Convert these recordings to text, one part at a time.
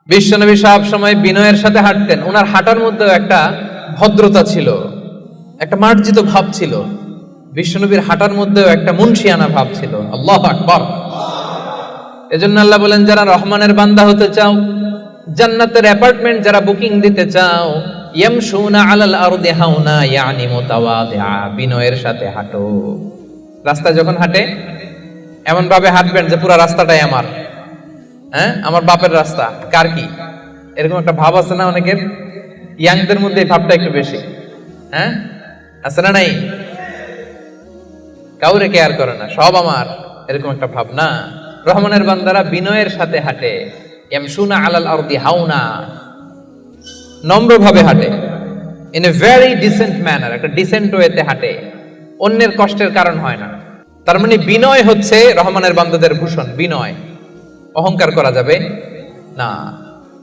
বিশ্বনবী সব সময় বিনয়ের সাথে হাঁটতেন। ওনার হাঁটার মধ্যেও একটা ভদ্রতা ছিল, একটা মার্জিত ভাব ছিল। বিশ্বনবীর হাঁটার মধ্যেও একটা মুনশিয়ানা ভাব ছিল। আল্লাহু আকবার। এজন্য আল্লাহ বলেন, যারা রহমানের বান্দা হতে চাও, জান্নাতের অ্যাপার্টমেন্ট যারা বুকিং দিতে চাও, ইয়ামশুনা আলাল আরদি হাওনা ইয়ানি মুতাওয়াদিআ, বিনয়ের সাথে হাঁটো। রাস্তা যখন হাঁটে এমন ভাবে হাঁটবেন যে পুরো রাস্তাটাই আমার, আমার বাপের রাস্তা, কার কি, এরকম একটা ভাব আছে না অনেকের? ইয়াংদের মধ্যে এই ভাবটা একটু বেশি, আছে না নাই? কাউরে কেয়ার করে না, সব আমার, এরকম একটা ভাব না। রহমানের বান্দারা বিনয়ের সাথে হাঁটে। ইয়ামশুনা আলাল আরদি হাওনা, নম্রভাবে হাঁটে, in a very dissent manner, একটা ডিসেন্ট ওয়েতে হাঁটে, অন্যের কষ্টের কারণ হয় না। তার মানে বিনয় হচ্ছে রহমানের বান্দাদের ভূষণ। বিনয়, অহংকার করা যাবে না।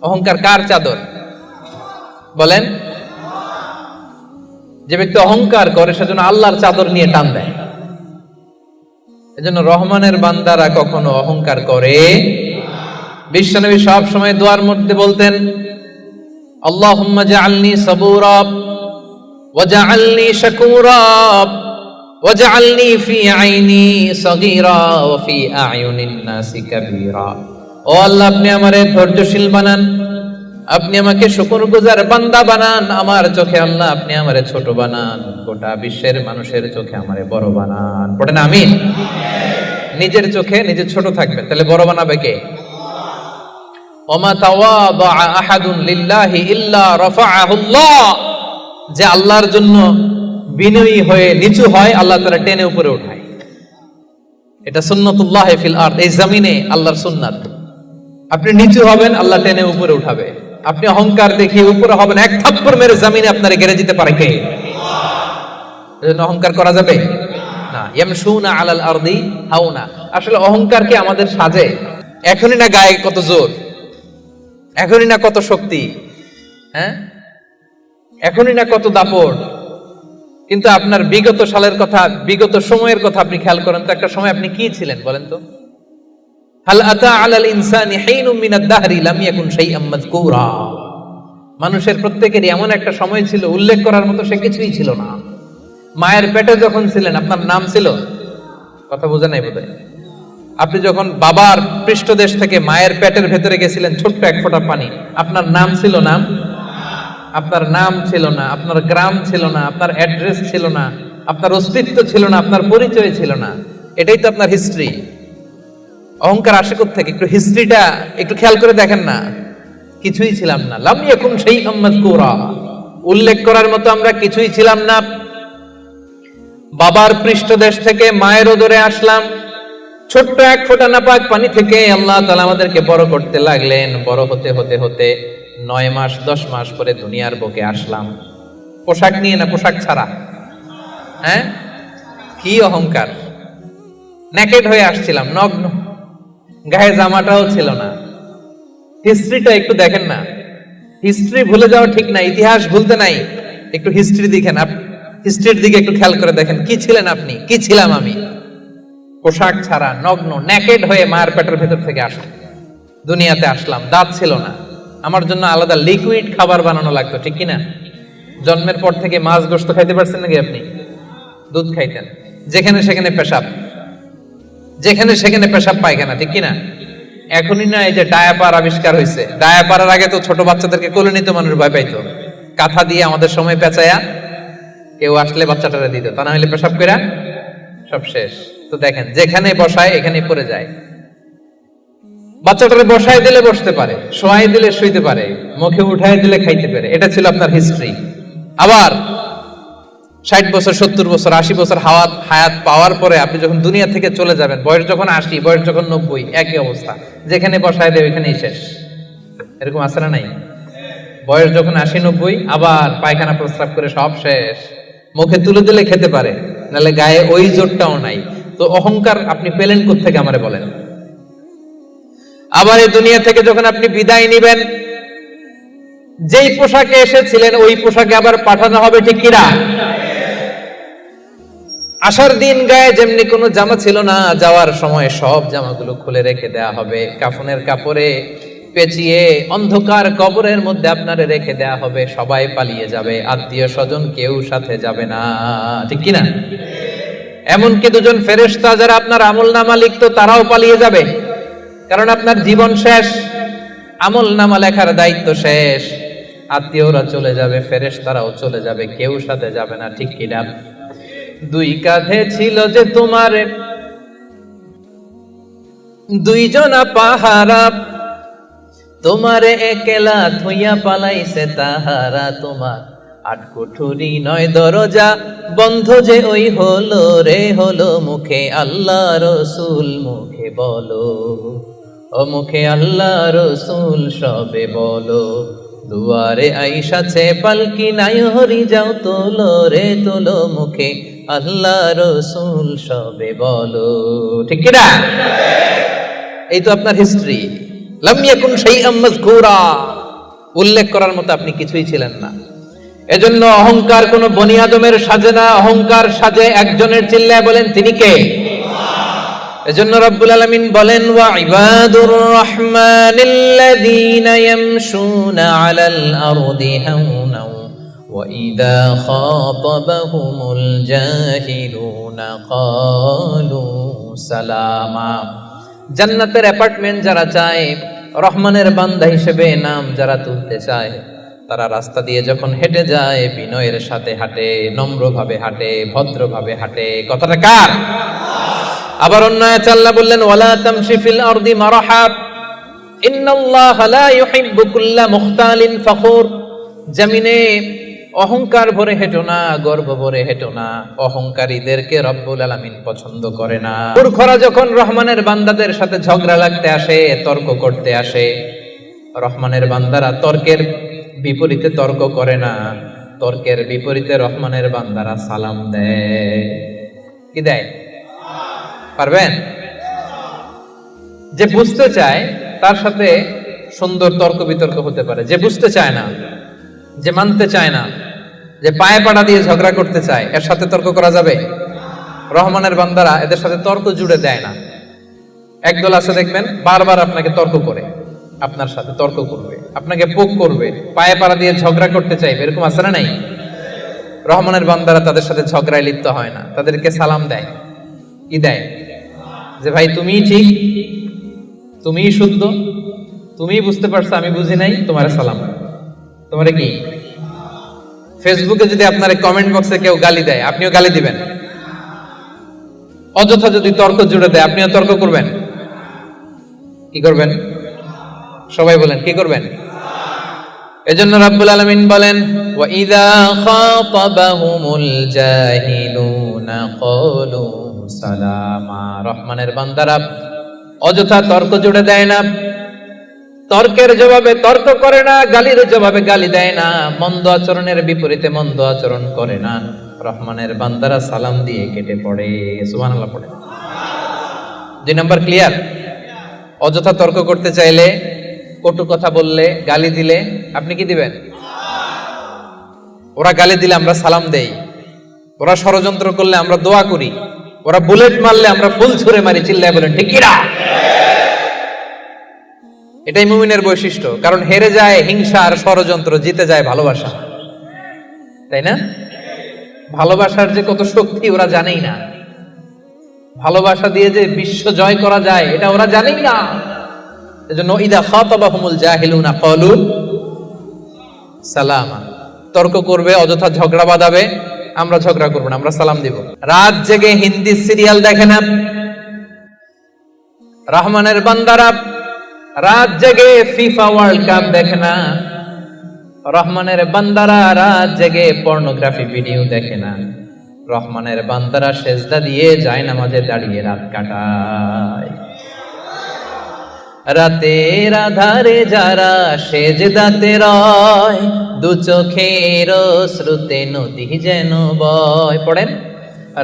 অহংকার কার চাদর বলেন? যে ব্যক্তি অহংকার করে সেজন্য আল্লাহর চাদর নিয়ে টান দেয়। এজন্য রহমানের বান্দারা কখনো অহংকার করে। বিশ্বনবী সব সময় দোয়ার মধ্যে বলতেন, আল্লাহুম্মা জাআলনি সাবুরা ওয়া জাআলনি শাকুরা ওয়া জাআলনি ফি আইনি সাগীরা ওয়া ফি আ'য়ুনিন নাসি কাবীরা। ও আল্লাহ, আপনি আমারে ধৈর্যশীল বানান, আপনি আমাকে শুকরগুজার বান্দা বানান, আমার চোখে আল্লাহ আপনি আমারে ছোট বানান, গোটা বিশ্বের মানুষের চোখে আমারে বড় বানান। পড়েন আমিন। নিজের চোখে নিজে ছোট থাকবেন, তাহলে বড় বানাবে কে? ওমা তাওয়াদা আহাদুন লিল্লাহি ইল্লা রাফাআহুল্লাহ, যে আল্লাহর জন্য বিনয়ী হয়ে নিচু হয়, আল্লাহ তাআলা টেনে উপরে উঠায়। এটা সুন্নাতুল্লাহ ফিল আরদ, এই জমিনে আল্লাহর সুন্নাত। আপনি নিচু হবেন, আল্লাহ টেনে উপরে উঠাবে। আপনি অহংকার দেখিয়ে উপরে হবেন, এক থাপ্পড় মেরে জমিনে আপনারে গেড়ে দিতে পারে কে? এজন্য অহংকার করা যাবে না। ইয়ামশুনা আলাল আরদি হাওনা। আসলে অহংকার কি আমাদের সাজে? এখনই না গায়ে কত জোর, এখনই না কত শক্তি, এখনই না কত দাপট, কিন্তু আপনার বিগত সালের কথা, বিগত সময়ের কথা আপনি খেয়াল করেন তো, একটা সময় আপনি কি ছিলেন বলেন তো? হাল আতা আলাল ইনসানি হিনুম মিনাদ দাহরি লাম ইয়াকুন শাইআম মাযকুরা। মানুষের প্রত্যেকেরই এমন একটা সময় ছিল, উল্লেখ করার মতো সে কিছুই ছিল না। মায়ের পেটে যখন ছিলেন আপনার নাম ছিল? কথা বোঝা নাই বোধহয়। আপনি যখন বাবার পৃষ্ঠদেশ থেকে মায়ের পেটের ভেতরে গেছিলেন, ছোট্ট এক ফোঁটা পানি, আপনার নাম ছিল? নাম, আপনার নাম ছিল না, আপনার গ্রাম ছিল না, আপনার অ্যাড্রেস ছিল না, আপনার অস্তিত্ব ছিল না, আপনার পরিচয় ছিল না। এটাই তো আপনার হিস্ট্রি। অহংকার আসে কোত্থেকে? একটু হিস্ট্রিটা একটু খেয়াল করে দেখেন না। কিছুই ছিলাম না। লাম ইয়াকুন শাইআম মাযকুরা, উল্লেখ করার মতো আমরা কিছুই ছিলাম না। বাবার পৃষ্ঠদেশ থেকে মায়ের উদরে আসলাম, ছোট্ট এক ফোঁটা নাপাক পানি থেকে আল্লাহ তাআলা আমাদেরকে বড় করতে লাগলেন। বড় হতে হতে হতে 9 মাস 10 মাস পরে দুনিয়ার বুকে আসলাম। পোশাক নিয়ে না, পোশাক ছাড়া। কি অহংকার! নেকেড হয়ে আসছিলাম, নগ্ন, গায়ে জামাটাও ছিল না। হিস্ট্রিটা একটু দেখেন না। হিস্ট্রি ভুলে যাওয়া ঠিক না, ইতিহাস ভুলতে নাই। একটু হিস্ট্রি দেখেন, হিস্ট্রির দিকে একটু খেয়াল করে দেখেন, কি ছিলেন আপনি, কি ছিলাম আমি? পোশাক ছাড়া, নগ্ন, নেকেড হয়ে মায়ের পেটের ভেতর থেকে আসলাম, দুনিয়াতে আসলাম। দাঁত ছিল না, আমার জন্য আলাদা লিকুইড খাবার বানানো লাগতো, ঠিক কিনা? জন্মের পর থেকে মাছ গোশত খাইতে পারছেন নাকি আপনি? দুধ খাইতেন, যেখানে সেখানে পেশাব, যেখানে সেখানে পেশাব পায়খানা, ঠিক কিনা? এখনই না এই যে ডায়াপার আবিষ্কার হয়েছে, ডায়াপারের আগে তো ছোট বাচ্চাদেরকে কোলে নিতে মানুষ ভয় পাইতো। কাঁথা দিয়ে আমাদের সময় পেঁচায়া কেউ আসলে বাচ্চাটারে দিত, তা না হলে পেশাব কইরা সব শেষ। তো দেখেন, যেখানে বসায় এখানে পড়ে যায়। বাচ্চাটারে বসায় দিলে বসতে পারে, শোয়াই দিলে শুইতে পারে, মুখে উঠায় দিলে খাইতে পারে। এটা ছিল আপনার হিস্ট্রি। আবার 60 বছর 70 বছর 80 বছর হায়াত পাওয়ার পরে আপনি যখন দুনিয়া থেকে চলে যাবেন, বয়স যখন 80, বয়স যখন 90, একই অবস্থা, যেখানে বসায় দেয় ওইখানেই শেষ। এরকম আছে না নাই? বয়স যখন 80-90, আবার পায়খানা প্রস্রাব করে সব শেষ। মুখে তুলে দিলে খেতে পারে, নাহলে গায়ে ওই জোরটাও নাই। তো অহংকার আপনি পেলেন কোত্থেকে আমারে বলেন? আবার এই দুনিয়া থেকে যখন আপনি বিদায় নিবেন, যেই পোশাকে এসেছিলেন ওই পোশাকে আবার পাঠানো হবে, ঠিক কিনা? আসার দিন গায়ে যেমনি কোনো জামা ছিল না, যাওয়ার সময় সব জামাগুলো খুলে রেখে দেয়া হবে। কাফনের কাপড়ে পেঁচিয়ে অন্ধকার কবরের মধ্যে আপনারে রেখে দেয়া হবে, সবাই পালিয়ে যাবে, আত্মীয় স্বজন কেউ সাথে যাবে না, ঠিক কিনা? এমনকি দুজন ফেরেশতা যারা আপনার আমলনামা লিখতো তারাও পালিয়ে যাবে, কারণ আপনার জীবন শেষ, আমলনামা লেখার দায়িত্ব শেষ, আত্মীয়রা চলে যাবে, ফেরেশতারাও চলে যাবে, কেউ সাথে যাবে না, ঠিক কিনা? দুই কাঁধে ছিল যে তোমার দুইজনা পাহারা, তোমারে একলা থইয়া পালাইছে তাহারা, তোমার আট কুঠুরি নয় দরজা বন্ধ যে ওই হলো রে হলো, মুখে আল্লাহ রসুল মুখে বলো, ও মুখে আল্লাহ রসুল সবে বলো, দুয়ারে আইসাছে পালকি নাই হরি যাও তোলো রে তোলো, মুখে আল্লাহ রসুল সবে বলো, ঠিক কিনা? এই তো আপনার হিস্ট্রি। লাম ইয়াকুন শাইআম মাযকুরা, উল্লেখ করার মতো আপনি কিছুই ছিলেন না। এজন্য অহংকার কোন বনি আদমের সাজে না, অহংকার সাজে একজনের। চিল্লায় বলেন তিনি কে? এজন্য রব্বুল আলামিন বলেন, ওয়া ইবাদুর রহমানিল্লাযীনা ইয়ামশুনা আলাল আরদি হাওনা ওয়া ইযা খাতাবাহুমুল জাহিলুনা ক্বালু সালামা। জান্নাতের অ্যাপার্টমেন্ট যারা চায়, রহমানের বান্দা হিসেবে নাম যারা তুলতে চায়, তারা রাস্তা দিয়ে যখন হেঁটে যায় বিনয়ের সাথে হাঁটে, নম্রভাবে হাঁটে, ভদ্রভাবে হাঁটে। কথাটা কার? আবার অন্য আয়াতে আল্লাহ বললেন, ওয়ালা তামশি ফিল আরদি মারহা ইন্নাল্লাহা লা ইউহিব্বু কুল্লা মুখতালিন ফখুর। জমিনে অহংকার ভরে হেঁটো না, গর্ব ভরে হেঁটো না, অহংকারীদেরকে রব্বুল আলামিন পছন্দ করে না। মূর্খরা যখন রহমানের বান্দাদের সাথে ঝগড়া লাগতে আসে, তর্ক করতে আসে, রহমানের বান্দারা তর্কের বিপরীতে তর্ক করে না, তর্কের বিপরীতে রহমানের বান্দারা সালাম দেয়। কি দেয়? পারবেন? যে বুঝতে চায় তার সাথে সুন্দর তর্ক বিতর্ক হতে পারে, যে বুঝতে চায় না, যে মানতে চায় না, যে পায়ে পাড়া দিয়ে ঝগড়া করতে চায়, এর সাথে তর্ক করা যাবে? রহমানের বান্দারা এদের সাথে তর্ক জুড়ে দেয় না। একদল আছে দেখবেন বারবার আপনাকে তর্ক করে, আপনার সাথে তর্ক করবে, আপনাকে পোক করবে, পায়ে পাড়া দিয়ে ঝগড়া করতে চাইবে, এরকম আছে না নাই? রহমানের বান্দারা তাদের সাথে ঝগড়ায় লিপ্ত হয় না, তাদেরকে সালাম দেয়। কি দেয়? যে ভাই তুমিই ঠিক, তুমিই শুদ্ধ, তুমিই বুঝতে পারছো, আমি বুঝি নাই, তোমার সালাম। তোমারে কি? ফেসবুকে যদি আপনার কমেন্ট বক্সে কেউ গালি দেয়, আপনিও গালি দিবেন? অযথা যদি তর্ক জুড়ে দেয়, আপনিও তর্ক করবেন? কি করবেন? সবাই বলেন কি করবেন? এজন্য রাব্বুল আলামিন বলেন, ওয়া ইযা খাতাবাহুমুল জাহিলুনা ক্বালু সালামা। রহমানের বান্দারা অযথা তর্ক জুড়ে দেয় না, তর্কের জবাবে তর্ক করে না, গালির জবাবে গালি দেয় না, মন্দ আচরণের বিপরীতে মন্দ আচরণ করে না। রহমানের বান্দারা সালাম দিয়ে কেটে পড়ে। সুবহানাল্লাহ পড়ে। 2 নাম্বার ক্লিয়ার? অযথা তর্ক করতে চাইলে, কটু কথা বললে, গালি দিলে আপনি কি দিবেন? ওরা গালি দিলে আমরা সালাম দেই, ওরা ষড়যন্ত্র করলে আমরা দোয়া করি, ওরা বুলেট মারলে আমরা ফুল ছুঁড়ে মারি। চিল্লায় বলেন ঠিক কিনা? এটাই মুমিনের বৈশিষ্ট্য। কারণ হেরে যায় হিংসা আর ষড়যন্ত্র, জিতে যায় ভালোবাসা। তাই না? ভালোবাসার যে কত শক্তি ওরা জানেই না, ভালোবাসা দিয়ে যে বিশ্ব জয় করা যায় এটা ওরা জানেই না। এজন্য ইদা খাতাবাহুমুল জাহিলুনা ক্বালু সালামা। তর্ক করবে, অযথা ঝগড়া বাঁধাবে, আমরা ঝগড়া করব না, আমরা সালাম দিব। রাত জেগে হিন্দি সিরিয়াল দেখে না রহমানের বান্দারা, রাত জেগে ফিফা ওয়ার্ল্ড কাপ দেখে না রহমানের বান্দারা, রাত জেগে পর্নোগ্রাফি ভিডিও দেখে না। রহমানের বান্দারা সেজদা দিয়ে যায় নামাজে দাঁড়িয়ে রাত কাটায়। রাতের আধারে যারা সেজদাতে রয়, দু চোখের শ্রুতে নদী যেন বয়। পড়েন,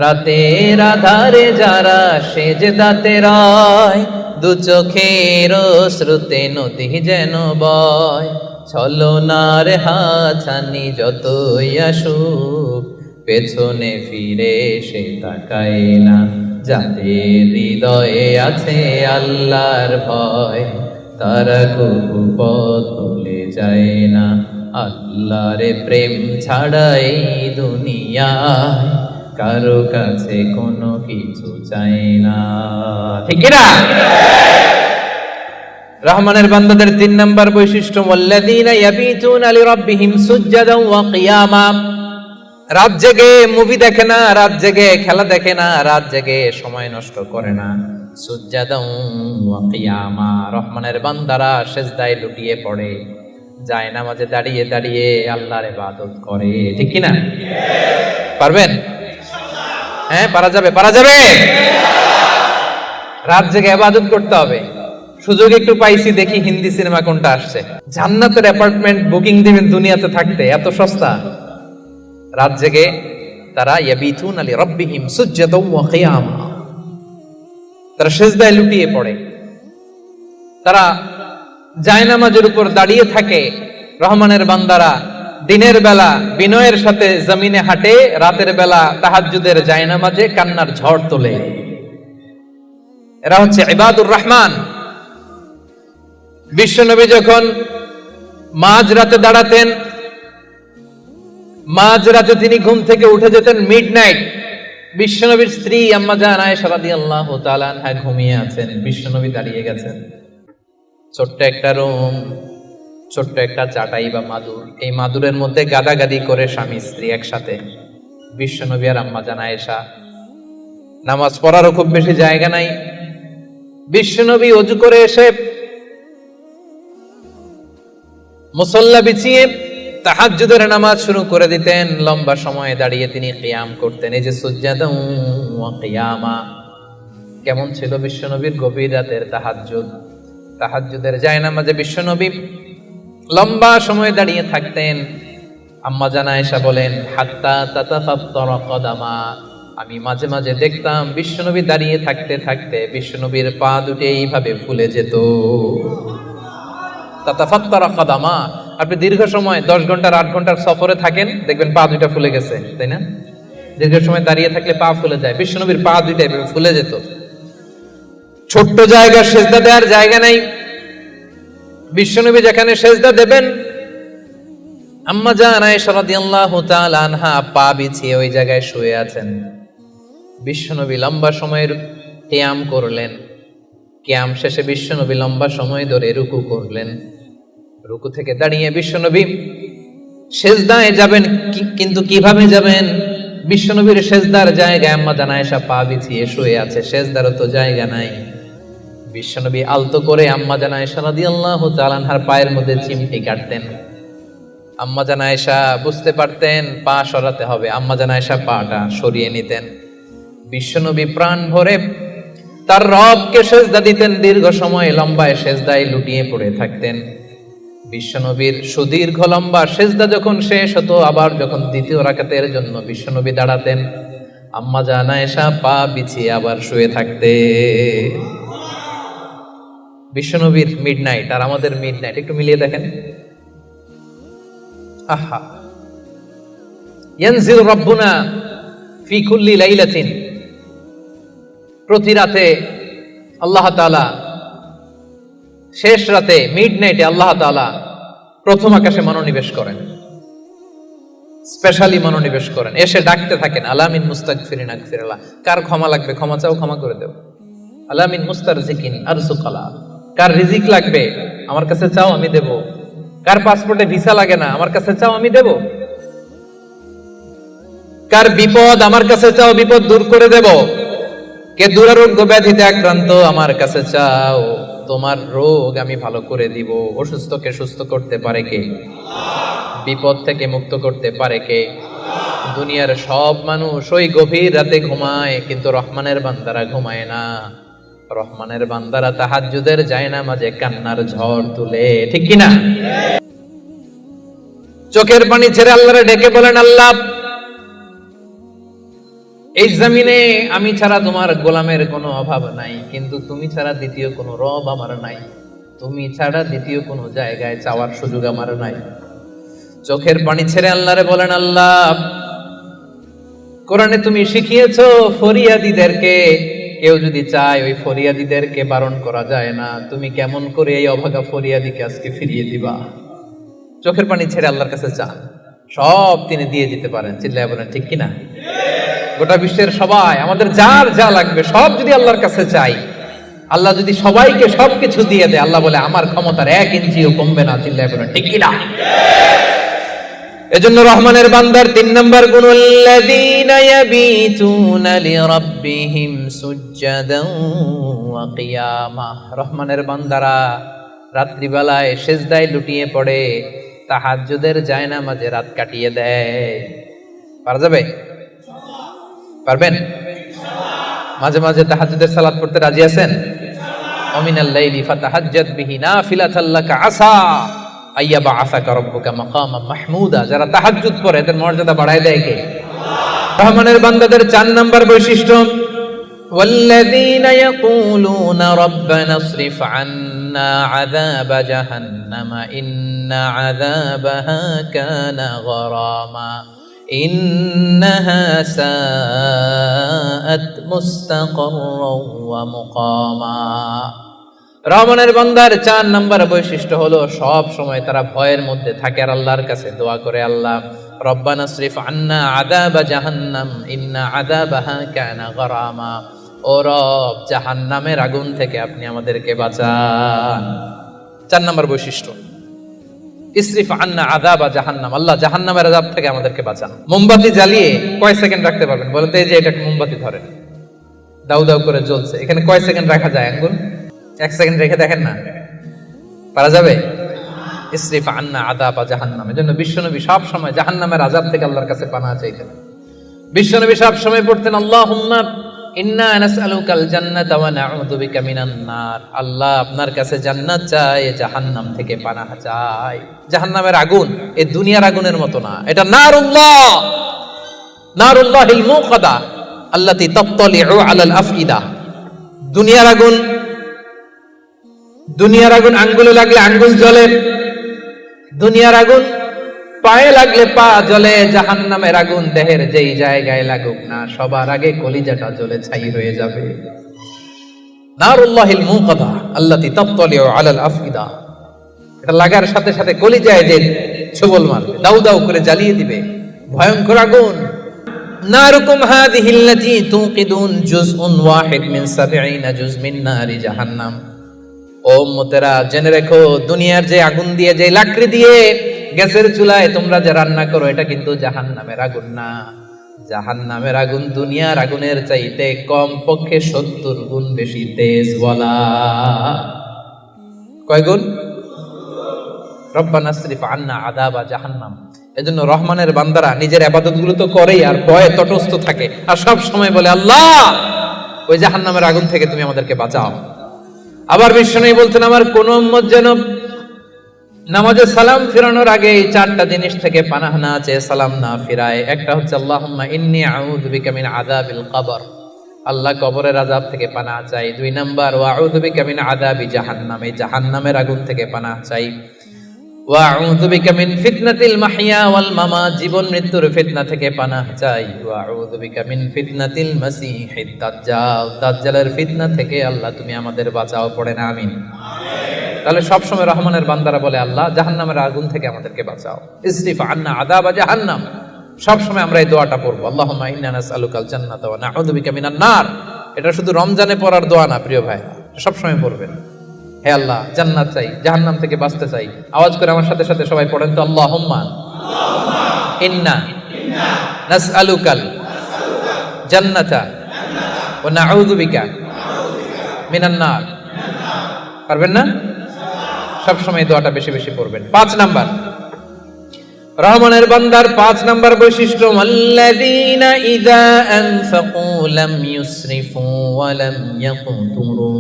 রাতের আধারে যারা সেজদাতে রয়, দু চোখের শ্রুতে নদী যেন বয়। ছলনার হাতছানি যতই আসুক, পেছনে ফিরে সে তাকায় না। যাদের হৃদয়ে আছে আল্লাহর ভয়, তারা কবু পথ ভুলে যায় না। আল্লাহর প্রেম ছাড়া এই দুনিয়ায় কারো কাছে কোনো কিছু চাই না। ঠিক না? রহমানের বান্দাদের 3 নাম্বার বৈশিষ্ট্য, ওয়াল্লাযীনা ইয়াবিতুনা লিরাব্বিহিম সুজদান ওয়া কিয়ামা। রাত জেগে মুভি দেখে না, রাত জেগে খেলা দেখে না, রাত জেগে সময় নষ্ট করে না। সুজদান ওয়া কিয়ামা, রহমানের বান্দারা সিজদায় লুটিয়ে পড়ে, যায় নামাজে দাঁড়িয়ে দাঁড়িয়ে আল্লাহর ইবাদত করে। ঠিক কি না? পারবেন? হ্যাঁ, পারা যাবে, পারা যাবে। রাত জেগে ইবাদত করতে হবে। সুযোগ একটু পাইছি, দেখি হিন্দি সিনেমা কোনটা আসছে। জান্নাতের অ্যাপার্টমেন্ট বুকিং দিবেন দুনিয়াতে থাকতে, এত সস্তা। রাত জেগে তারা ইয়াবিতুনা লিরাব্বিহিম সুজদান ওয়া কিয়ামা, তারা সিজদায় লুটিয়ে পড়ে, তারা জায়নামাজের উপর দাঁড়িয়ে থাকে। রহমানের বান্দারা দিনের বেলা বিনয়ের সাথে জমিনে হাঁটে, রাতের বেলা তাহাজ্জুদের জায়নামাজে কান্নার ঝড় তোলে। এরা হচ্ছে ইবাদুর রহমান। বিশ্বনবী যখন মাঝরাতে দাঁড়াতেন, মাঝরাতে তিনি ঘুম থেকে উঠে যেতেন মিডনাইট। বিশ্বনবীর স্ত্রী আম্মা জান আয়েশা রাদিয়াল্লাহু তাআলা আনহা ঘুমিয়ে আছেন, বিশ্বনবী দাঁড়িয়ে গেছেন। ছোট্ট একটা রুম, ছোট্ট একটা চাটাই বা মাদুর, এই মাদুরের মধ্যে গাদাগাদি করে স্বামী স্ত্রী একসাথে। বিশ্বনবী আর আম্মা জান আয়েশা, নামাজ পড়ারও খুব বেশি জায়গা নাই। বিশ্বনবী ওযু করে এসে মুসল্লা বিছিয়ে তাহাজ্জুদের নামাজ শুরু করে দিতেন। লম্বা সময় দাঁড়িয়ে তিনি কিয়াম করতেন। এই যে সুজদান ওয়া কিয়ামা, কেমন ছিল বিশ্বনবীর গভীর রাতের তাহাজ্জুদ। তাহাজ্জুদের জায়নামাজে বিশ্বনবী লম্বা সময় দাঁড়িয়ে থাকতেন। আম্মা জান আয়েশা বলেন, হাত্তা তাতাফাত্তারা কদামা, আমি মাঝে মাঝে দেখতাম বিশ্বনবী দাঁড়িয়ে থাকতে থাকতে বিশ্বনবীর পা দুটো এইভাবে ফুলে যেত। তাতাফাত্তারা কদামা, আপনি দীর্ঘ সময় 10 ঘন্টার 8 ঘন্টার সফরে থাকেন, দেখবেন পা দুইটা ফুলে গেছে, তাই না? দীর্ঘ সময় দাঁড়িয়ে থাকলে পা ফুলে যায়। বিশ্বনবীর পা দুইটা এভাবে ফুলে যেত। ছোট্ট জায়গা, সেজদা দেওয়ার জায়গা নাই। বিশ্বনবী যেখানে সেজদা দেবেন, আম্মা জান আয়েশা রাদিয়াল্লাহু তাআলা আনহা পা বিছিয়ে ওই জায়গায় শুয়ে আছেন। বিশ্বনবী লম্বা সময়ের কিয়াম করলেন। কিয়াম শেষে বিশ্বনবী লম্বা সময় ধরে রুকু করলেন। রুকু থেকে দাঁড়িয়ে বিশ্বনবী সেজদায় যাবেন, কিন্তু কিভাবে যাবেন? বিশ্বনবীর সেজদার জায়গায় আম্মা জান আয়েশা পা বিছিয়ে শুয়ে আছে, সেজদারও তো জায়গা নাই। বিশ্বনবী আলতো করে আম্মা জান আয়েশা রাদিয়াল্লাহু তাআলা আনহার পায়ের মধ্যে চিমটি কাটতেন। আম্মা জান আয়েশা বুঝতে পারতেন পা সরাতে হবে, আম্মা জান আয়েশা পাটা সরিয়ে নিতেন। বিশ্বনবী প্রাণ ভরে তার রবকে সেজদা দিতেন। দীর্ঘ সময় লম্বায় সেজদায় লুটিয়ে পড়ে থাকতেন। বিশ্বনবীর সুদীর্ঘ লম্বা সেজদা যখন শেষ হতো, আবার যখন দ্বিতীয় রাকাতের জন্য বিশ্বনবী দাঁড়াতেন, আম্মা জান আয়েশা পা বিছিয়ে আবার শুয়ে থাকতে। বিশ্বনবীর মিডনাইট আর আমাদের মিডনাইট একটু মিলিয়ে দেখেন। আহা, ইয়ানজিল রাব্বুনা ফি কুল্লি লাইলাতিন, প্রতি রাতে আল্লাহ তাআলা, শেষ রাতে মিডনাইটে আল্লাহ তাআলা প্রথম আকাশে মনোনিবেশ করেন, স্পেশালি মনোনিবেশ করেন। এসে ডাকতে থাকেন, আলামিন মুস্তাগফিরিন আগফিরাল্লাহ, কার ক্ষমা লাগবে ক্ষমা চাও, ক্ষমা করে দেব। আলামিন মুস্তারজিকিন আরজুকালা, কার রিজিক লাগবে আমার কাছে চাও, আমি দেব। কার পাসপোর্টে ভিসা লাগে না, আমার কাছে চাও, আমি দেব। কার বিপদ আমার কাছে চাও, বিপদ দূর করে দেব। কে দুরারোগ্য ব্যাধিতে আক্রান্ত, আমার কাছে চাও, তোমার রোগ আমি ভালো করে দিব। অসুস্থকে সুস্থ করতে পারে কে? বিপদ থেকে মুক্ত করতে পারে কে? দুনিয়ার সব মানুষ ওই গভীর রাতে ঘুমায়, কিন্তু রহমানের বান্দারা ঘুমায় না। রহমানের বান্দারা তাহাজ্জুদের জায়নামাজে কান্নার ঝড় তুলে। ঠিক কিনা? চোখের পানি ছেড়ে আল্লাহরে ডেকে বলেন, আল্লাহ, এই জমিনে আমি ছাড়া তোমার গোলামের কোনো অভাব নাই, কিন্তু তুমি ছাড়া দ্বিতীয় কোনো রব আমার নাই। তুমি ছাড়া দ্বিতীয় কোনো জায়গায় চাওয়ার সুযোগ আমার নাই। চোখের পানি ছেড়ে আল্লাহরে বলেন, আল্লাহ, কোরআনে তুমি শিখিয়েছো ফরিয়াদীদেরকে কেউ যদি চায় ওই ফরিয়াদিদেরকে বারণ করা যায় না, তুমি কেমন করে এই অভাগা ফরিয়াদিকে আজকে ফিরিয়ে দিবা? চোখের পানি ছেড়ে আল্লাহর কাছে চান, সব তিনি দিয়ে দিতে পারেন। চিল্লায় বলেন ঠিক কিনা? গোটা বিশ্বের সবাই, আমাদের যার যা লাগবে সব যদি আল্লাহর কাছে চাই, আল্লাহ যদি সবাইকে সবকিছু দিয়ে দেয়, আল্লাহ বলে আমার ক্ষমতার 1 ইঞ্চিও কমবে না। চিল্লায় বলেন ঠিক কিনা? এজন্য রহমানের বান্দার 3 নম্বর গুণ, আল্লাযীনা ইয়াবিতুনা লিরাব্বিহিম সুজদান ওয়া কিয়ামা। রহমানের বান্দারা রাত্রিবেলায় সিজদায় লুটিয়ে পড়ে, তাহাজ্জুদের জায়নামাজে রাত কাটিয়ে দেয়। পারা যাবে? পারবেন? মাঝে মাঝে তাহাজ্জুদের সালাত পড়তে রাজি আছেন? ওয়া মিনাল লাইলি ফাতাহাজ্জাদ বিহি নাফিলাতাল লাকা আসা আইয়াবা আসাকা রব্বুকা মাকামাম মাহমুদা। যারা তাহাজ্জুদ পড়ে এদের মর্যাদা বাড়ায় দেয় কে? রহমানের বান্দাদের 4 নাম্বার বৈশিষ্ট্য, ওয়াল্লাযীনা ইয়াকুলুনা রাব্বানা ইসরিফ আন্না আযাবা জাহান্নামা ইন্না আযাবাহা কানা গরামা ইন্নাহা সাআত মুস্তাকাররাও ওয়া মুকামা। রহমানের বান্দার 4 নাম্বার বৈশিষ্ট্য হলো সব সময় তারা ভয়ের মধ্যে থাকে আর আল্লাহর কাছে দোয়া করে, আল্লাহ রব্বানা ইসরিফ আন্না আযাবা জাহান্নাম ইন্না আযাবাহা কানা গরামা। ও রব, জাহান্নামের আগুন থেকে আপনি আমাদেরকে বাঁচান। 4 নাম্বার বৈশিষ্ট্য, ইসরিফ আন্না আযাবা জাহান্নাম, আল্লাহ জাহান্নামের আযাব থেকে আমাদেরকে বাঁচান। মোমবাতি জ্বালিয়ে কয় সেকেন্ড রাখতে পারবেন বলেন তো? এই যে এটা মোমবাতি ধরেন, দাউ দাউ করে জ্বলছে, এখানে কয় সেকেন্ড রাখা যায়? আঙ্গুল 1 সেকেন্ড রেখে দেখেন না, পারা যাবে? ইসরিফ আন্না আযাবা জাহান্নাম। এজন্য বিশ্বনবী সব সময় জাহান্নামের আযাব থেকে আল্লাহর কাছে পানাহ চাইতেন। বিশ্বনবী সব সময় পড়তেন আল্লাহুম্মা ইন্না নাসআলুকাল জান্নাতা ওয়া নাউযু বিকা মিনান নার। আল্লাহ আপনার কাছে জান্নাত চাই, জাহান্নাম থেকে পানাহ চাই। জাহান্নামের আগুন এই দুনিয়ার আগুনের মতো না, এটা নারুল্লাহ, নারুল্লাহিল মুকাদা আল্লাতী তাত্তালিউ আলাল আফইদা। দুনিয়ার আগুন, দুনিয়ার আগুন আঙ্গুলে লাগলে আঙ্গুল জ্বলে, দুনিয়ার আগুন পায়ে লাগলে পা জ্বলে। জাহান্নামের আগুন দেহের যেই জায়গায় লাগুক না, সবার আগে কলিজাটা জ্বলে ছাই হয়ে যাবে। নারুল্লাহিল মুকাদা আল্লাতী তাত্তালিউ আলাল আফইদা, এটা লাগার সাথে সাথে কলিজায় যে ছোবল মারবে, দাউ দাউ করে জ্বালিয়ে দিবে, ভয়ঙ্কর আগুন। নারুকুম হাযিহিল্লাতী তুকিদুন জুজউন ওয়াহিদ মিন 70 জুজ মিন নারি জাহান্নাম। ও উম্মতেরা, জেনে রেখো, দুনিয়ার যে আগুন দিয়ে, যে লাকড়ি দিয়ে গ্যাসের চুলায় তোমরা যে রান্না করো, এটা কিন্তু জাহান্নামের আগুন না। জাহান্নামের আগুন দুনিয়ার আগুনের চাইতে কম পক্ষে 70 গুণ বেশি তেজ। বলা কয় গুণ? রব্বানা ইসরিফ আন্না আযাবা জাহান্নাম। এজন্য রহমানের বান্দারা নিজের ইবাদতগুলো তো করেই আর ভয়ে তটস্থ থাকে, আর সব সময় বলে আল্লাহ ওই জাহান্নামের আগুন থেকে তুমি আমাদেরকে বাঁচাও। আবার বিশ্বনবী বলতেন, আমার কোন উম্মত যেন নামাজে সালাম ফিরানোর আগে এই 4টা জিনিস থেকে পানাহ না চেয়ে সালাম না ফিরায়। একটা হচ্ছে আল্লাহুম্মা ইন্নী আউযু বিকা মিন আযাবিল কবর, আল্লাহ কবরের আযাব থেকে পানাহ চাই। 2 নাম্বার ওয়া আউযু বিকা মিন আযাবি জাহান্নাম, এই জাহান্নামের আগুন থেকে পানাহ চাই। ওয়া আউযু বিকা মিন ফিতনাতিল মাহইয়া ওয়াল মামাত, জীবন মৃত্যুর ফিতনা থেকে পানাহ চাই। ওয়া আউযু বিকা মিন ফিতনাতিল মাসীহিদ দাজ্জাল, দাজ্জালের ফিতনা থেকে আল্লাহ তুমি আমাদের বাঁচাও। পড়েন আমিন। তাহলে সবসময় রহমানের বান্দারা বলে আল্লাহ জাহান্নামের আগুন থেকে আমাদেরকে বাঁচাও। ইসরিফ আন্না আযাবা জাহান্নাম, সবসময় আমরা এই দোয়াটা পড়বো, আল্লাহুম্মা ইন্না নাসআলুকাল জান্নাতা ওয়া নাউযু বিকা মিনান নার। এটা শুধু রমজানে পড়ার দোয়া না প্রিয় ভাই, সবসময় পড়বেন। হে আল্লাহ, জান্নাত চাই, জাহান্নাম থেকে বাঁচতে চাই। আওয়াজ করে আমার সাথে সাথে সবাই পড়েন তো, আল্লাহুম্মা ইন্না নাসআলুকাল জান্নাতা ওয়া নাউযু বিকা মিনান নার। পারবেন না? সবসময় দোয়াটা বেশি বেশি পড়বেন। 5 নাম্বার রহমানের বান্দার 5 নাম্বার বৈশিষ্ট্য, আল্লাযীনা ইযা আনফাকু লাম ইউসরিফু ওয়া লাম ইয়াকতুরু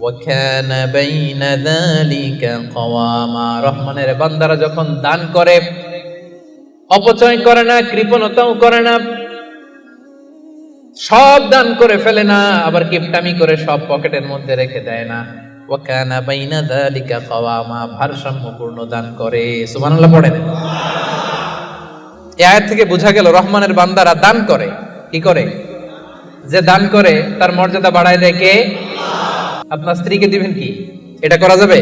ওয়া কানা বাইনা যালিকা কওয়ামা। রহমানের বান্দারা যখন দান করে অপচয় করে না, কৃপণতাও করে না, সব দান করে ফেলে না, আবার কিপটামি করে সব পকেটের মধ্যে রেখে দেয় না। ওয়া কানা বাইনা যালিকা কওয়ামা, ভারসাম্যপূর্ণ দান করে। সুবহানাল্লাহ পড়েন। এই আয়াত থেকে বোঝা গেল রহমানের বান্দারা দান করে। কি করে? যে দান করে তার মর্যাদা বাড়ায় দেয় কে? আপনার স্ত্রীকে দিবেন কি? এটা করা যাবে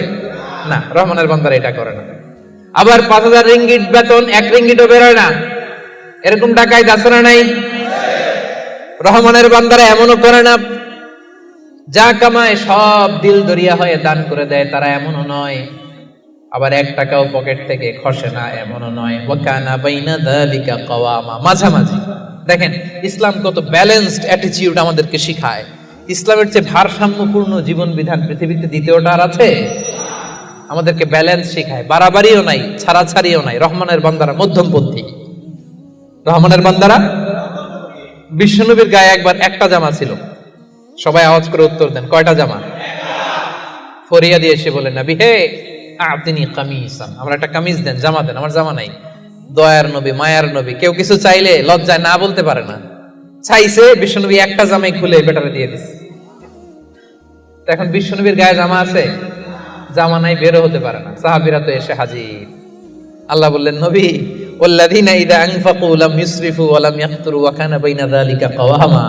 না। রহমানের বান্দারা এটা করে না। আবার 5,000 রিঙ্গিট বেতন 1 রিঙ্গিটও বেরোয় না, এরকম ডাকাইত আছে না নাই? রহমানের বান্দারা এমনও করে না, যা কামায় সব দিল দরিয়া হয়ে দান করে দেয়, তারা এমনও নয়। আবার 1 টাকাও পকেট থেকে খসে না, এমনও নয়। ওয়াকানা বাইনা যালিকা কাওয়ামা, মাঝামাঝি। দেখেন ইসলাম কত ব্যালেন্সড অ্যাটিটিউড আমাদেরকে শিখায়। ইসলামের চেয়ে ভারসাম্যপূর্ণ জীবন বিধান পৃথিবীতে দ্বিতীয়টা আর আছে? আমাদেরকে ব্যালেন্স শিখায়, বাড়াবাড়িও নাই, ছাড়াছাড়িও নাই। রহমানের বান্দারা মধ্যমপন্থী। রহমানের বান্দারা, বিশ্বনবীর গায়ে একবার একটা জামা ছিল। সবাই আওয়াজ করে উত্তর দেন, কয়টা জামা? ফরিয়া দিয়ে এসে বলেন, নবী হে আতিনি কামিসান, আমার একটা কামিজ দেন, জামা দেন, আমার জামা নাই। দয়ার নবী, মায়ার নবী, কেউ কিছু চাইলে লজ্জায় না বলতে পারে না। চাইছে, বিশ্বনবী একটা জামাই খুলে বেটারে দিয়ে দিচ্ছে। এখন বিশ্বনবীর গায়ে জামা আছে, জামা নাই, বেরো হতে পারে না। সাহাবীরা তো এসে হাজির। আল্লাহ বললেন, নবী ওয়াল্লাযীনা ইযা আনফাকু লাম ইউসরিফু ওয়া লাম ইয়াকতুরু ওয়া কানা বাইনা যালিকা কাওয়ামা।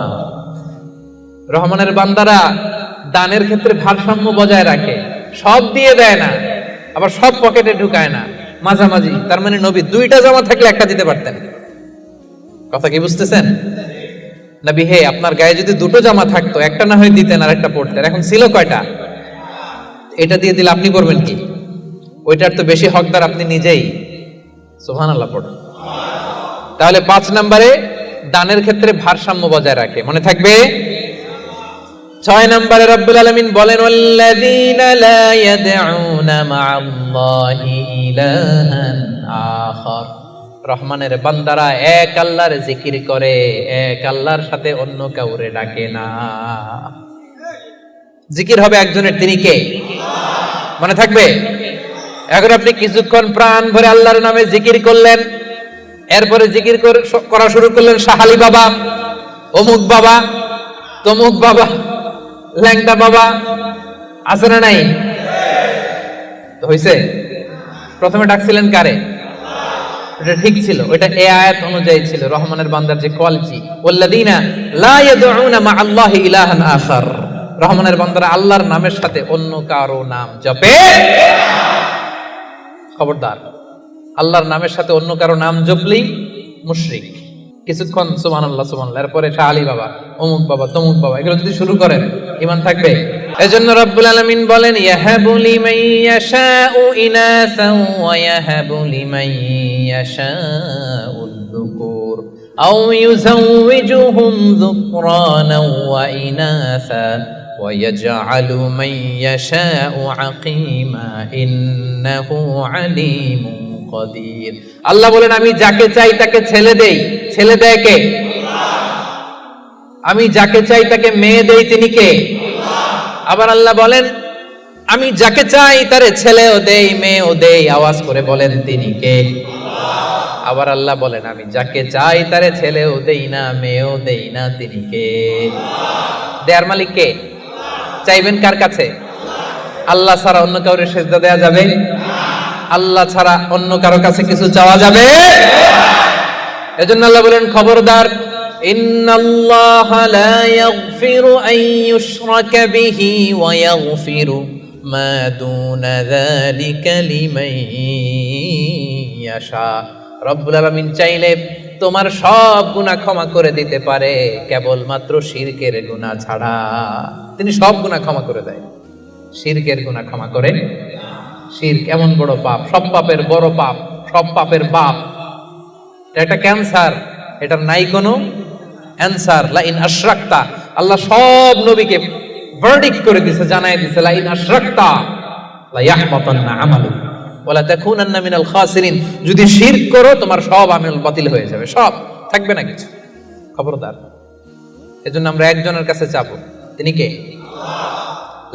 রহমানের বান্দারা দানের ক্ষেত্রে ভারসাম্য বজায় রাখে, সব দিয়ে দেয় না, আবার সব পকেটে ঢুকায় না, মাঝামাঝি। তার মানে নবী 2টা জামা থাকলে একটা দিতে পারতেন। কথা কি বুঝতেছেন? নবী হে আপনার গায়ে যদি 2টো জামা থাকতো, একটা না হয় দিতেন আর একটা পরতেন। এখন ছিল কয়টা? এটা দিয়ে দিলে আপনি করবেন কি? ওইটার তো বেশি হকদার আপনি নিজেই। সুবহানাল্লাহ পড়ুন। তাহলে 5 নম্বরে দানের ক্ষেত্রে ভারসাম্য বজায় রাখে, মনে থাকবে। 6 নম্বরে রব্বুল আলামিন বলেন, ওয়াল্লাযীনা লা ইয়াদউনা মা'আল্লাহি ইলাহান আখার। রহমানের বান্দারা এক আল্লাহর জিকির করে, এক আল্লাহর সাথে অন্য কাউরে ডাকে না। জিকির হবে একজনের, তিনি কে? মনে থাকবে। এখন আপনি কিছুক্ষণ প্রাণ ভরে আল্লাহর নামে জিকির করলেন, এরপরে জিকির করা শুরু করলেন শাহালি বাবা, অমুক বাবা, তমুক বাবা, ল্যাংটা বাবা, আছে না নাই? তো হইছে? প্রথমে ডাকছিলেন কারে? এটা ঠিক ছিল, ওইটা এই আয়াত অনুযায়ী ছিল। রহমানের বান্দার যে কোয়ালিটি, ওয়াল্লাযীনা লা ইয়াদউনা মা'আল্লাহি ইলাহান আখার। রহমানের বান্দারা আল্লাহর নামের সাথে অন্য কারো নাম জপে। খবরদার, আল্লাহর নামের সাথে অন্য কারো নাম জপলেই মুশরিক। কিছুক্ষণ সুবহানাল্লাহ সুবহানাল্লাহ, এরপরে শাহ আলী বাবা, অমুক বাবা, তমুক বাবা, এগুলো যদি শুরু করেন ঈমান থাকবে? এজন্য রব্বুল আলামিন বলেন, ইয়াহাবু লিমান ইয়াশাউ ইনাসান ওয়া ইয়াহাবু লিমান ইয়াশাউ যুকুর আও ইউযাওয়িজুহুম যুকরানা ওয়া ইনাসা ওয়া ইয়াজআলু মান ইয়াশাউ আকীমা ইন্নাহু আলীমুন কাদির। আল্লাহ বলেন, আমি যাকে চাই তাকে ছেলে দেই। ছেলে দেয় কে? আমি যাকে চাই তাকে মেয়ে দেই, তিনি কে? আবার আল্লাহ বলেন, আমি যাকে চাই তারে ছেলেও দেই, মেয়েও দেই। আওয়াজ করে বলেন, তিনি কে? আবার আল্লাহ বলেন, আমি যাকে চাই তারে ছেলেও দেই না, মেয়েও দেই না, তিনি কে? দেয়ার মালিক কে? চাইবেন কার কাছে? আল্লাহ ছাড়া অন্য কাউরে সেজদা দেয়া যাবে? আল্লাহ ছাড়া অন্য কারো কাছে কিছু চাওয়া যাবে? এজন্য আল্লাহ বলেন, খবরদার, ইন্নাল্লাহা লা ইয়াগফিরু আন ইউশরাকা বিহি ওয়া ইয়াগফিরু মা দুনা যালিকা লিমান ইয়াশা। রব্বুল আলামিন চাইলে তোমার সব গুনাহ ক্ষমা করে দিতে পারে, কেবলমাত্র শিরকের গুনাহ ছাড়া। তিনি সব গুনাহ ক্ষমা করে দেয়, শিরকের গুনাহ ক্ষমা করে। শিরক এমন বড় পাপ, সব পাপের বড় পাপ, সব পাপের বাপ। এটা একটা ক্যান্সার, এটার নাই কোনো অ্যানসার। লা ইন আশরাকতা, আল্লাহ সব নবীকে ভার্ডিক্ট করে দিয়েছে, জানায় দিয়েছে, লা ইন আশরাকতা লা ইয়াহবাতান্না আমালুক ওয়া লা তাকুনান্না মিনাল খাসিরিন। যদি শিরক করো তোমার সব আমল বাতিল হয়ে যাবে, সব থাকবে না কিছু। খবরদার। এজন্য আমরা একজনের কাছে চাবো, তিনি কে?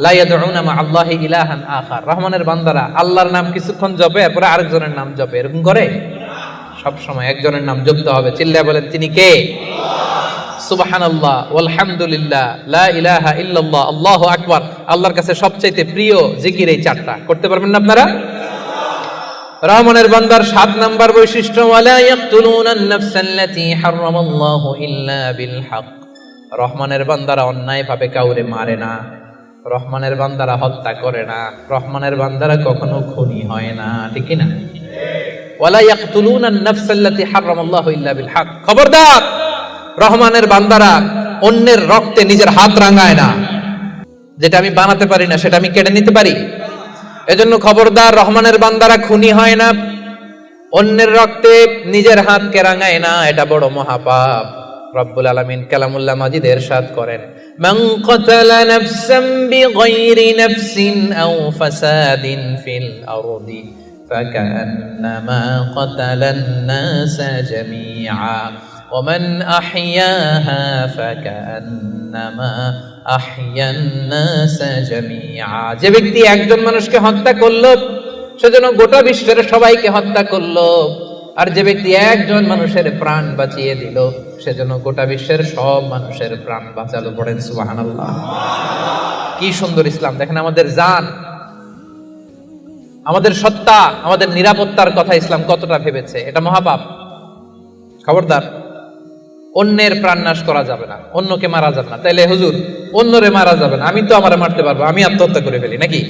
লা ইয়াদউনা মা'আল্লাহি ইলাহান আখার। রহমানের বান্দারা আল্লাহর নাম কিছুক্ষণ জপে, এরপরে আরেকজনের নাম জপে, এরকম করে? সব সময় একজনের নাম জপতে হবে। চিল্লায় বলেন, তিনি কে? সুবহানাল্লাহ, আলহামদুলিল্লাহ, লা ইলাহা ইল্লাল্লাহ, আল্লাহু আকবার। আল্লাহর কাছে সবচাইতে প্রিয় জিকির এই 4টা। করতে পারবেন না আপনারা? রহমানের বান্দার 7 নাম্বার বৈশিষ্ট্য, ওয়ালা ইয়াকতুলুনান নাফসাল্লাতী হারামাল্লাহু ইল্লা বিল হক। রহমানের বান্দারা অন্যায় ভাবে কাউরে মারে না, রহমানের বান্দারা হত্যা করে না, রহমানের বান্দারা কখনো খুনি হয় না, ঠিক কি না? ওয়ালা ইয়াকতুলুনা আন-নাফস আল্লাতী হারামাল্লাহু ইল্লা বিল হক। খবরদার, রহমানের বান্দারা অন্যের রক্তে নিজের হাত রাঙায় না। যেটা আমি বানাতে পারি না সেটা আমি কেড়ে নিতে পারি? এজন্য খবরদার, রহমানের বান্দারা খুনি হয় না, অন্যের রক্তে নিজের হাতকে রাঙায় না, এটা বড় মহাপাপ। রব্বুল আলামিন কালামুল্লাহ মাজিদে ইরশাদ করেন, মান কাতালা নাফসান বিগাইরি নাফসিন আও ফাসাদিন ফিল আরদি ফাকান্নামা কাতালান নাসা জামিআ ওয়া মান আহইয়াহা ফাকান্নামা আহইয়ান নাসা জামিআ। যে ব্যক্তি একজন মানুষকে হত্যা করলো সেজন্য গোটা বিশ্বের সবাইকে হত্যা করলো, আর যে ব্যক্তি একজন মানুষের প্রাণ বাঁচিয়ে দিল সেজন্য গোটা বিশ্বের সব মানুষের প্রাণ বাঁচালো। পড়েন সুবহানাল্লাহ। কি সুন্দর ইসলাম! দেখেন, আমাদের জান, আমাদের সত্তা, আমাদের নিরাপত্তার কথা ইসলাম কতটা ভেবেছে। এটা মহাপাপ। খবরদার, অন্যের প্রাণ নাশ করা যাবে না, অন্যকে মারা যাবে না। তাইলে হুজুর, অন্যরে মারা যাবে না, আমি তো আমারে মারতে পারবো, আমি আত্মহত্যা করে ফেলি নাকি?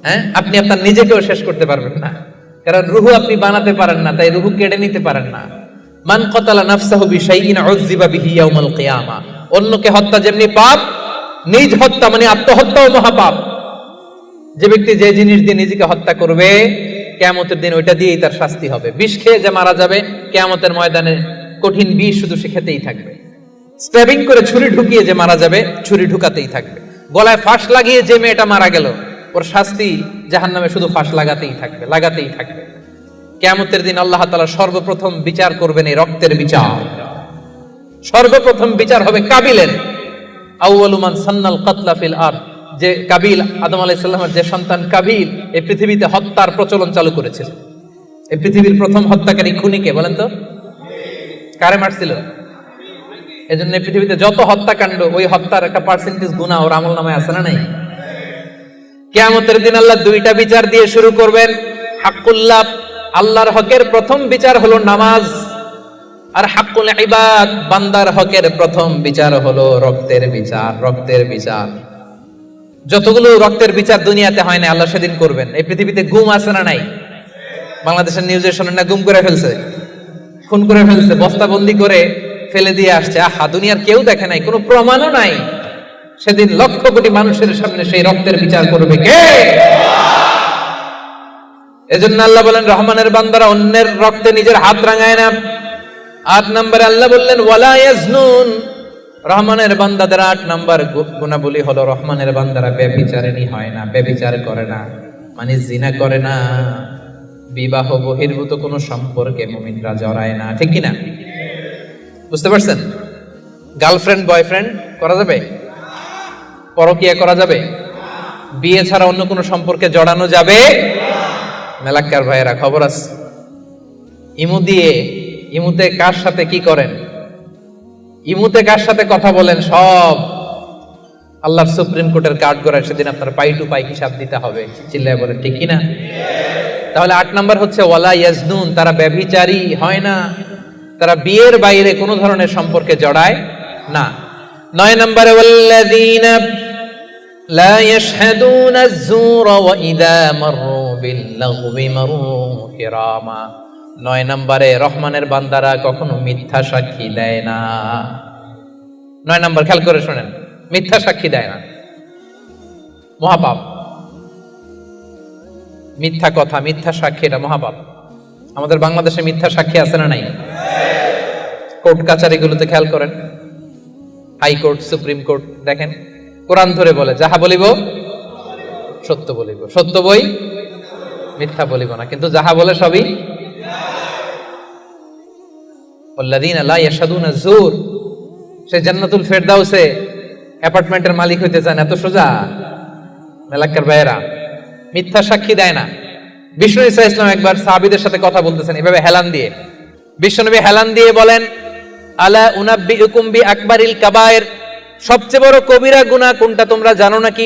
হ্যাঁ, আপনি আপনার নিজেকেও শেষ করতে পারবেন না, কারণ রুহু আপনি বানাতে পারেন না, তাই রুহু কেড়ে নিতে পারেন না। মান কাতালা নাফসাহু বিশাইইন উযযিবা বিহি ইয়াউমাল কিয়ামা। অন্যকে হত্যা যেমনি পাপ, নিজ হত্যা মানে আত্মহত্যাও মহাপাপ। যে ব্যক্তি যে জিনিস দিয়ে নিজেকে হত্যা করবে, কিয়ামতের দিন ওইটা দিয়েই তার শাস্তি হবে। বিষ খেয়ে যে মারা যাবে, কিয়ামতের ময়দানে কঠিন বিষ শুধু সে খেতেই থাকবে। স্ট্যাবিং করে ছুরি ঢুকিয়ে যে মারা যাবে, ছুরি ঢুকাতেই থাকবে। গলায় ফাঁস লাগিয়ে যে মেয়েটা মারা গেল, ওর শাস্তি জাহান্নামে শুধু ফাঁস লাগাতেই থাকবে, লাগাতেই থাকবে। কিয়ামতের দিন আল্লাহ তাআলা সর্বপ্রথম বিচার করবেন এই রক্তের বিচার। সর্বপ্রথম বিচার হবে কাবিলের। আউয়ালু মান সান্নাল কাতলা ফিল আরদ। যে কাবিল, আদম আলাইহিস সালামের যে সন্তান কাবিল, এই পৃথিবীতে হত্যার প্রচলন চালু করেছিল। এই পৃথিবীর প্রথম হত্যাকারী খুনিকে বলেন তো? কারে মারছিল? এজন্য পৃথিবীতে যত হত্যাকাণ্ড, ওই হত্যার একটা পার্সেন্টেজ গুনাহ ওর আমলনামায় আছে না নাই? কিয়ামতের দিন আল্লাহ দুইটা বিচার দিয়ে শুরু করবেন। হাক্কুল্লাহ, আল্লাহর হকের প্রথম বিচার হলো নামাজ, আর হাক্কুল ইবাদ, বান্দার হকের প্রথম বিচার হলো রক্তের বিচার। রক্তের বিচার, যতগুলো রক্তের বিচার দুনিয়াতে হয় না, আল্লাহ সেদিন করবেন। এই পৃথিবীতে গুম আছে না নাই? বাংলাদেশের নিউজে শোনেন না, গুম করে ফেলছে, খুন করে ফেলছে, বস্তাবন্দি করে ফেলে দিয়ে আসছে। আহা, দুনিয়ার কেউ দেখে নাই, কোনো প্রমাণও নাই। সেদিন লক্ষ কোটি মানুষের সামনে সেই রক্তের বিচার করবে কে? এজন্য আল্লাহ বলেন, রহমানের বান্দারা অন্যের রক্তে নিজের হাত রাঙায় না। 8 নম্বরে আল্লাহ বললেন ওয়ালা ইয়াজনুন। রহমানের বান্দাদের 8 নম্বর গুণাবলী হলো, রহমানের বান্দারা ব্যভিচারিণী হয় না, ব্যভিচার করে না, মানে জিনা করে না, বিবাহ বহির্ভূত কোনো সম্পর্কে মুমিনরা জড়ায় না, ঠিক কি না? বুঝতে পারছেন? গার্লফ্রেন্ড বয়ফ্রেন্ড করা যাবে? পরকিয়া করা যাবে? বিয়ে ছাড়া অন্য কোনো সম্পর্কে জড়ানো যাবে? মেলাক্কার ভাইয়েরা, খবর আছে, ইমুতে কার সাথে কি করেন, ইমুতে কার সাথে কথা বলেন, সব আল্লাহর সুপ্রিম কোর্টের কার্ড করে সেদিন আপনার পাই টু পাই হিসাব দিতে হবে। চিল্লায় বলেন ঠিক কিনা? তাহলে 8 নাম্বার হচ্ছে ওয়ালা ইয়াজনুন, তারা ব্যভিচারী হয় না, তারা বিয়ের বাইরে কোনো ধরনের সম্পর্কে জড়ায় না। 9 নম্বরে ওয়াল্লাযীনা লা ইয়াশহাদুনা আয-যুরা ওয়া ইযা মাররু বিল-লাগবি মাররু কিরামা। 9 নম্বরে রহমানের বান্দারা কখনো মিথ্যা সাক্ষী দেয় না। 9 নম্বর খেয়াল করে শুনেন, মিথ্যা সাক্ষী দেয় না, মহাপাপ। মিথ্যা কথা, মিথ্যা সাক্ষী, এটা মহাপাপ। আমাদের বাংলাদেশে মিথ্যা সাক্ষী আছে না নাই? কোর্ট কাচারিগুলোতে খেয়াল করেন, হাইকোর্ট, সুপ্রিম কোর্ট, দেখেন কোরআন ধরে বলে, যাহা বলিব সত্য বলিব, সত্য বই মিথ্যা বলিব না, কিন্তু যাহা বলে সবই। ওয়াল্লাযীনা লা ইয়াশহাদুনা যুর, সে জান্নাতুল ফেরদাউসে অ্যাপার্টমেন্টের মালিক হইতে চান, এত সোজা? মেলাক্কার ভাইয়েরা, মিথ্যা সাক্ষী দেয় না। বিষ্ণু ঈসা ইসলাম একবার সাহাবীদের সাথে কথা বলতেছেন এভাবে হেলান দিয়ে। বিশ্বনবী হেলান দিয়ে বলেন, আলা উনাব্বিউকুম বি আকবারিল কাবায়ের, সবচেয়ে বড় কবিরা গুনাহ কোনটা তোমরা জানো নাকি?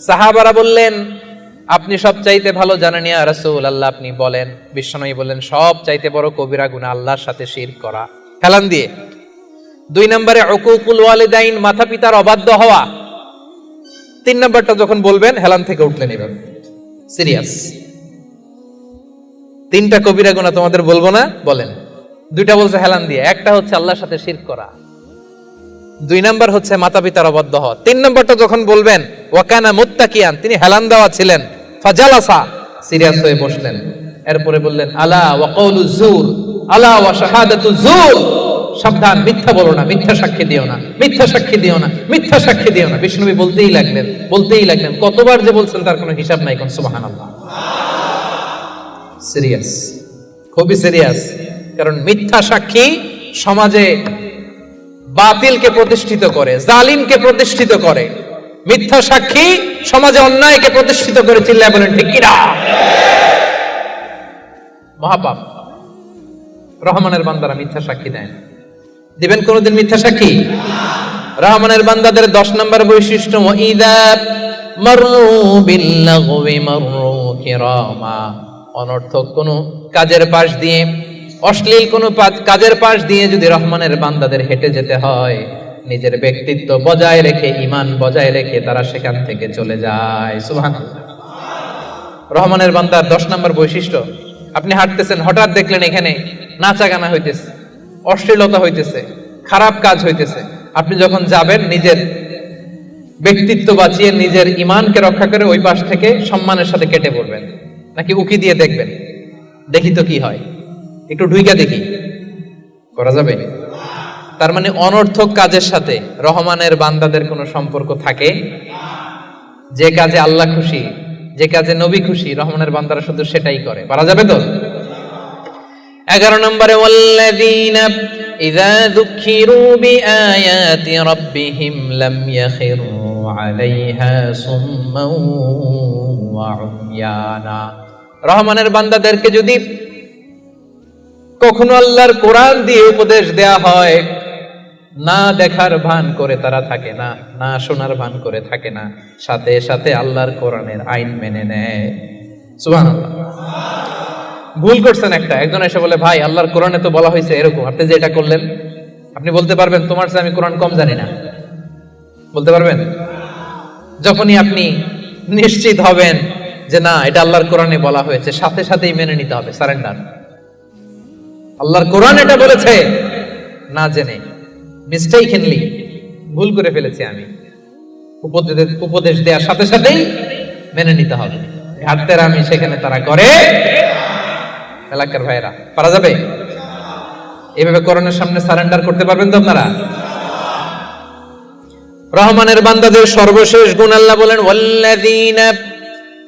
সাহাবারা বললেন, আপনি সবচাইতে ভালো জানেন ইয়া রাসূলুল্লাহ, আপনি বলেন। বিশ্বনবী বললেন, সবচাইতে বড় কবিরা গুনাহ আল্লাহর সাথে শিরক করা। হেলান দিয়ে 2 নম্বরে উকুকুল ওয়ালিদাইন, মাতা পিতার অবাধ্য হওয়া। 3 নম্বরটা যখন বলবেন হেলান থেকে উঠলেন এভাবে, সিরিয়াস। 3টা কবিরা গুনাহ তোমাদের বলবো না, বলেন। 2টা বলছে হেলান দিয়ে, একটা হচ্ছে আল্লাহর সাথে শিরক করা, 2 নাম্বার হচ্ছে মাতা পিতার অবাধ্য হওয়া। 3 নাম্বারটা যখন বলবেন ওয়াকানা মুত্তাকিয়ান, তিনি হেলান দেওয়া ছিলেন, ফাজালাসা, সিরিয়াস হয়ে বসলেন। এরপরে বললেন আলা ওয়া কওলু যুর, আলা ওয়া শাহাদাতু যুর, সাবধান, মিথ্যা বলো না, মিথ্যা সাক্ষী দিও না, মিথ্যা সাক্ষী দিও না, মিথ্যা সাক্ষী দিও না। বিষ্ণু নবী বলতেই লাগলেন, কতবার যে বলছেন তার কোনো হিসাব নাই। কোন সুবহানাল্লাহ। সিরিয়াস, খুবই সিরিয়াস। কারণ মিথ্যা সাক্ষী সমাজে বাতিলকে প্রতিষ্ঠিত করে, জালিমকে প্রতিষ্ঠিত করে। মিথ্যা সাক্ষী সমাজে অন্যায়কে প্রতিষ্ঠিত করে। চিল্লায় বলেন ঠিক কিনা? মহাপাপ। রহমানের বান্দারা মিথ্যা সাক্ষী দেন, দিবেন কোনদিন মিথ্যা সাক্ষী? রহমানের বান্দাদের 10 নম্বর বৈশিষ্ট্য, ওয়াইদা মাররু বিল্লাগwi মাররু কিরামা, অনর্থক কোন কাজের পাশ দিয়ে, অশ্লীল কোন কাজের পাশ দিয়ে যদি রহমানের বান্দাদের হেঁটে যেতে হয়, নিজের ব্যক্তিত্ব বজায় রেখে, ঈমান বজায় রেখে তারা সেখান থেকে চলে যায়। সুবহানাল্লাহ। রহমানের বান্দার 10 নম্বর বৈশিষ্ট্য, আপনি হাঁটতেছেন, হঠাৎ দেখলেন এখানে নাচা গানা হইতেছে, অশ্লীলতা হইতেছে, খারাপ কাজ হইতেছে। আপনি যখন যাবেন, নিজের ব্যক্তিত্ব বাঁচিয়ে, নিজের ঈমানকে রক্ষা করে ওই পাশ থেকে সম্মানের সাথে কেটে পড়বেন, নাকি উকি দিয়ে দেখবেন দেখি তো কি হয়, একটু ঢুইকা দেখি, করা যাবে? তার মানে অনর্থক কাজের সাথে রহমানের বান্দাদের কোনো সম্পর্ক থাকে? যে কাজে আল্লাহ খুশি, যে কাজে নবী খুশি, রহমানের বান্দারা শুধু সেটাই করে। পারা যাবে তো? 11 নম্বরে ওয়াল্লাযীনা ইযা যুকিরু বিআয়াতি রাব্বিহিম লাম ইয়াখিরু আলাইহা সুম্মান ওয়া উময়ানা, রহমানের বান্দাদেরকে যদি কখনো আল্লাহর কোরআন দিয়ে উপদেশ দেয়া হয়, না দেখার ভান করে তারা থাকে না, না শোনার ভান করে থাকে না, সাথে সাথে আল্লাহর কোরআনের আইন মেনে নেয়। সুবহানাল্লাহ। ভুল করছেন একজন এসে বলে, ভাই আল্লাহর কোরআনে তো বলা হয়েছে এরকম, আপনি যে এটা করলেন, আপনি বলতে পারবেন তোমার চেয়ে আমি কোরআন কম জানি না? বলতে পারবেন? যখনই আপনি নিশ্চিত হবেন যে না, এটা আল্লাহর কোরআনে বলা হয়েছে, সাথে সাথেই মেনে নিতে হবে, সারেন্ডার। আল্লাহর কোরআন এটা বলেছে, না জেনে মিস্টেকলি ভুল করে ফেলেছি আমি, উপদেশ দেওয়ার সাথে সাথেই মেনে নিতে হবে। ঘাটতেরা আমি সেখানে তারা করে। এলাকার ভাইরা, পারা যাবে? এইভাবে কোরআনের সামনে সারেন্ডার করতে পারবেন তো আপনারা? রহমানের বান্দাদের সর্বশেষ গুণ আল্লাহ বলেন, ওয়াল্লাযীনা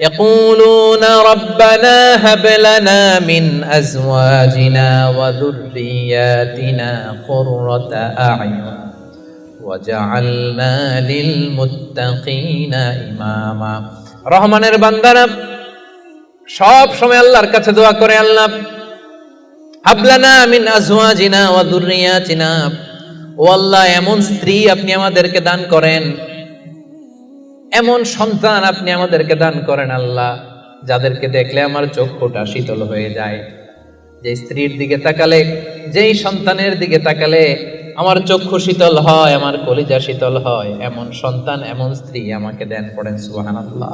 ইয়াকুলুনা রাব্বানা হাব লানা মিন আজওয়াজিনা ওয়া যুররিয়াতিনা কুররাতা আ'য়ুন ওয়াজআলনা লিল মুত্তাকিনা ইমামা। রহমানের বান্দারা সব সময় আল্লাহর কাছে দোয়া করে, আল্লাহ হাব লানা মিন আজওয়াজিনা ওয়া যুররিয়াতিনা, ও আল্লাহ এমন স্ত্রী আপনি আমাদেরকে দান করেন, এমন সন্তান আপনি আমাদেরকে দান করেন আল্লাহ, যাদেরকে দেখলে আমার চক্ষুটা শীতল হয়ে যায়। যে স্ত্রীর দিকে তাকালে, যেই সন্তানের দিকে তাকালে আমার চক্ষু শীতল হয়, আমার কলিজা শীতল হয়, এমন সন্তান, এমন স্ত্রী আমাকে দেন। পড়েন সুবহানাল্লাহ।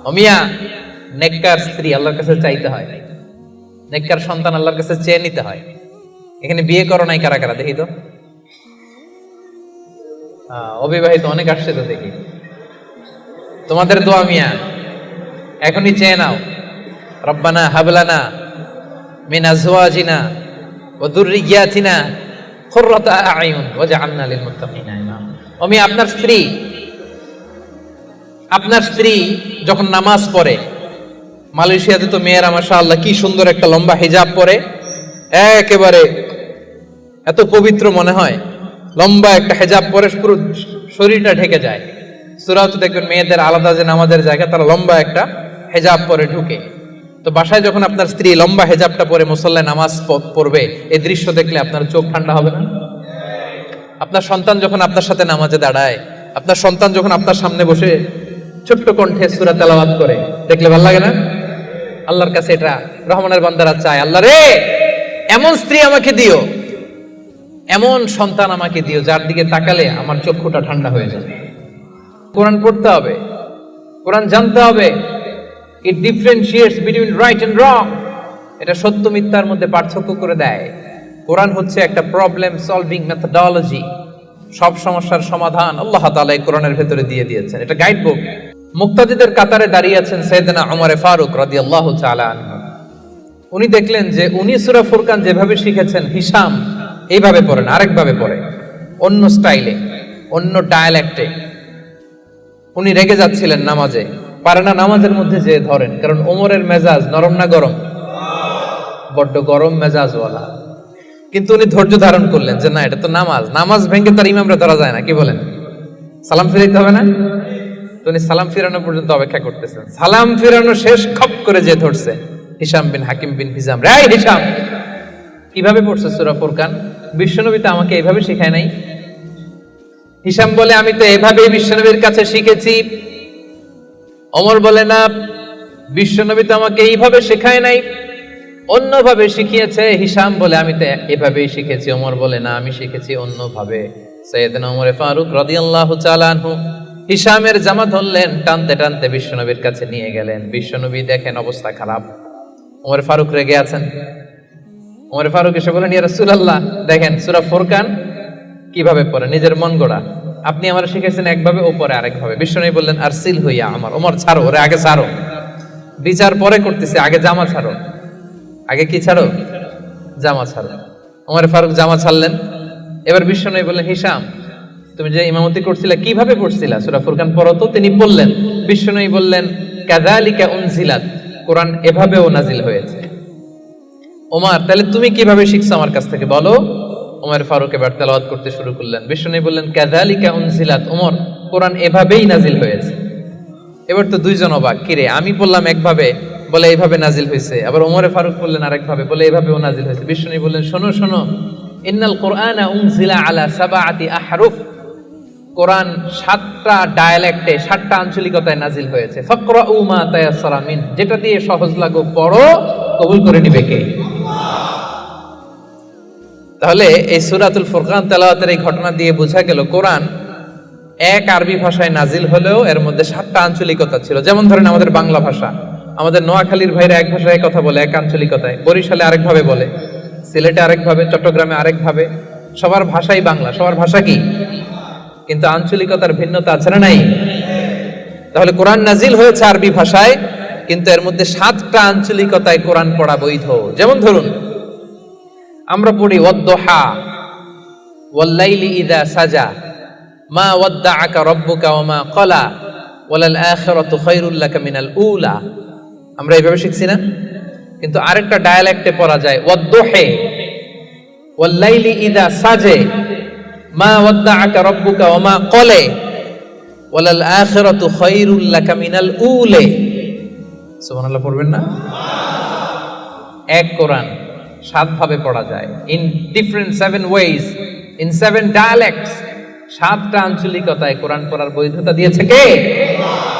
ও মিয়া, নেককার স্ত্রী আল্লাহর কাছে চাইতে হয়, নেককার সন্তান আল্লাহর কাছে চেয়ে নিতে হয়। এখানে বিয়ে করো নাই কারা কারা দেখি তো? অবিবাহিত অনেক আসছে তো দেখি। তোমাদের দোয়া মিয়া, এখনই চেয়ে নাও, রব্বানা হাব লানা মিন আজওয়াজিনা ওয়া যুররিয়াতিনা কুররাতা আ'য়ুন ওয়াজআলনা লিল মুত্তাকিনা ইমামা। ও মিয়া, আপনার স্ত্রী যখন নামাজ পড়ে, মালয়েশিয়াতে তো মেয়েরা মাশাআল্লাহ কি সুন্দর একটা লম্বা হিজাব পরে, একেবারে এত পবিত্র মনে হয়, লম্বা একটা হিজাব পরে পুরো শরীরটা ঢেকে যায়। সূরাতে দেখবেন মেয়েদের আলাদা যে নামাজের জায়গা, তারা লম্বা একটা হিজাব পরে ঢুকে। তো বাসায় যখন আপনার স্ত্রী লম্বা হিজাবটা পরে মুসল্লায় নামাজ পড়বে, এই দৃশ্য দেখলে আপনার চোখ ঠান্ডা হবে না? আপনার সন্তান যখন আপনার সাথে নামাজে দাঁড়ায়, আপনার সন্তান যখন আপনার সামনে বসে ছোট্ট কণ্ঠে সূরা তেলাওয়াত করে, দেখলে ভালো লাগে না? আল্লাহর কাছে এটা রহমানের বান্দারা চায়, আল্লাহ রে এমন স্ত্রী আমাকে দিও এমন সন্তান আমাকে দিও যার দিকে তাকালে আমার চক্ষুটা ঠান্ডা হয়ে যাবে। কোরআন পড়তে হবে, কোরআন জানতে হবে। It differentiates between right and wrong. এটা সত্য মিথ্যার মধ্যে পার্থক্য করে দেয়। কোরআন হচ্ছে একটা প্রবলেম সলভিং মেথডোলজি। সব সমস্যার সমাধান আল্লাহ তাআলা এই কোরআনের ভেতরে দিয়ে দিয়েছেন। এটা গাইড বুক। মুক্তাদিদের কাতারে দাঁড়িয়ে আছেন সাইয়েদনা ওমর ফারুক রাদিয়াল্লাহু তাআলা আনহু। উনি দেখলেন যে উনি সূরা ফুরকান যেভাবে শিখেছেন, হিশাম এইভাবে পড়েন, আরেকভাবে পড়ে, অন্য স্টাইলে, অন্য ডায়ালেক্টে। উনি রেগে যাচ্ছিলেন নামাজে, পারে না নামাজের মধ্যে যে ধরেন, কারণ ওমরের মেজাজ নরম না গরম? বড্ড গরম মেজাজওয়ালা। কিন্তু উনি ধৈর্য ধারণ করলেন যে না, এটা তো নামাজ, নামাজ ভেঙে তার ইমামরা ধরা যায় না, কি বলেন? সালাম ফিরাইতে হবে না? তো উনি সালাম ফিরানো পর্যন্ত অপেক্ষা করতেছেন। সালাম ফিরানো শেষ, খপ করে যে ধরছে হিশাম বিন হাকিম বিন হিজাম। রে হিশাম, কিভাবে পড়ছে সূরা ফুরকান? বিশ্বনবী তো আমাকে এইভাবে শেখায় নাই। হিশাম বলে আমি তো এভাবেই বিশ্বনবীর কাছে শিখেছি। ওমর বলে না, বিশ্বনবী তো আমাকে এইভাবে শেখায় নাই, অন্যভাবে শিখিয়েছে। হিশাম বলে আমি তো এভাবেই শিখেছি। ওমর বলে না, আমি শিখেছি অন্যভাবে। সাইয়েদনা ওমর ফারুক রাদিয়াল্লাহু তাআলা আনহু হিশামের জামা ধরলেন, টানতে টানতে বিশ্বনবীর কাছে নিয়ে গেলেন। বিশ্বনবী দেখেন অবস্থা খারাপ, ওমর ফারুক রেগে আছেন। ওমর ফারুক এসে বলেন, ইয়া রাসূলুল্লাহ, দেখেন সূরা ফুরকান কিভাবে পড়ে, নিজের মন গড়া। আপনি আমার শিখেছেন একভাবে, ও পরে আরেকভাবে। বিশ্বনবী বললেন, আরসিল হইয়া আমার, ওমর ছাড়ো, ওরে আগে ছাড়ো, বিচার পরে করতেছে, আগে জামা ছাড়ো। আগে কি ছাড়ো? জামা ছাড়ো। ওমর ফারুক জামা ছাড়লেন। এবার বিশ্বনবী বললেন, হিশাম, তুমি যে ইমামতি করছিলা কিভাবে পড়ছিলা? সূরা ফুরকান পড়ো তো। তিনি বললেন, বিশ্বনবী বললেন, কাযালিকা উনজিলাত, কোরআন এভাবেও নাজিল হয়েছে। ওমর, তাহলে তুমি কিভাবে শিখছো আমার কাছ থেকে বলো। ওমর ফারুক এবার তেলাওয়াত করতে শুরু করলেন। বিশ্বনবী বললেন, কাযালিকা উনজিলাত, ওমর, কোরআন এভাবেই নাজিল হয়েছে। এবার তো দুইজন অবাক, কিরে আমি বললাম একভাবে, বলে এইভাবে নাজিল হয়েছে। আবার ওমর ফারুক বললেন আরেকভাবে, বলে এইভাবেও নাজিল হয়েছে। বিশ্বনবী বললেন, শোনো শোনো, ইন্নাল কোরআনা উনজিলা আলা সাবআতি আহরুফ, কোরআন 7টা ডায়ালেক্টে, 7টা আঞ্চলিকতায় নাজিল হয়েছে। ফাকরাউ মা তায়াসসারা মিন, যেটা দিয়ে সহজ লাগো পড়ো, কবুল করে নিবে কে? তাহলে এই সূরাতুল ফুরকান তেলাওয়াতের এই ঘটনা দিয়ে বোঝা গেল, কোরআন এক আরবি ভাষায় নাজিল হলেও এর মধ্যে 7টা আঞ্চলিকতা ছিল। যেমন ধরেন আমাদের বাংলা ভাষা, আমাদের নোয়াখালীর ভাইরা এক ভাষায় কথা বলে, এক আঞ্চলিকতায়, বরিশালে আরেকভাবে বলে, সিলেটে আরেকভাবে, চট্টগ্রামে আরেকভাবে। সবার ভাষাই বাংলা, সবার ভাষা কি, কিন্তু আঞ্চলিকতার ভিন্নতা আছে না নাই? তাহলে কোরআন নাজিল হয়েছে আরবি ভাষায়, কিন্তু এর মধ্যে 7টা আঞ্চলিকতায় কোরআন পড়া বৈধ। যেমন ধরুন আমরা পড়ি ওয়াদ-দুহা ওয়াল-লাইলি ইযা সাজা মা ওয়াদ্দাআকা রাব্বুকা ওয়া মা ক্বালা ওয়ালাল আখিরাতু খায়রুল লাকা মিনাল উলা। আমরা এইভাবে শিখছি না? কিন্তু আরেকটা ডায়ালেক্টে পড়া যায় ওয়াদ-দুহি ওয়াল-লাইলি ইযা সাজে মা ওয়াদ্দাআকা রাব্বুকা ওয়া মা ক্বালা ওয়ালাল আখিরাতু খায়রুল লাকা মিনাল উলা। সুবহানাল্লাহ পড়বেন না? এক কোরআন 7 ভাবে পড়া যায়, in different 7 ways, in 7 dialects. 7টা আঞ্চলিকতায় কোরআন পড়ার বৈধতা দিয়েছে কে?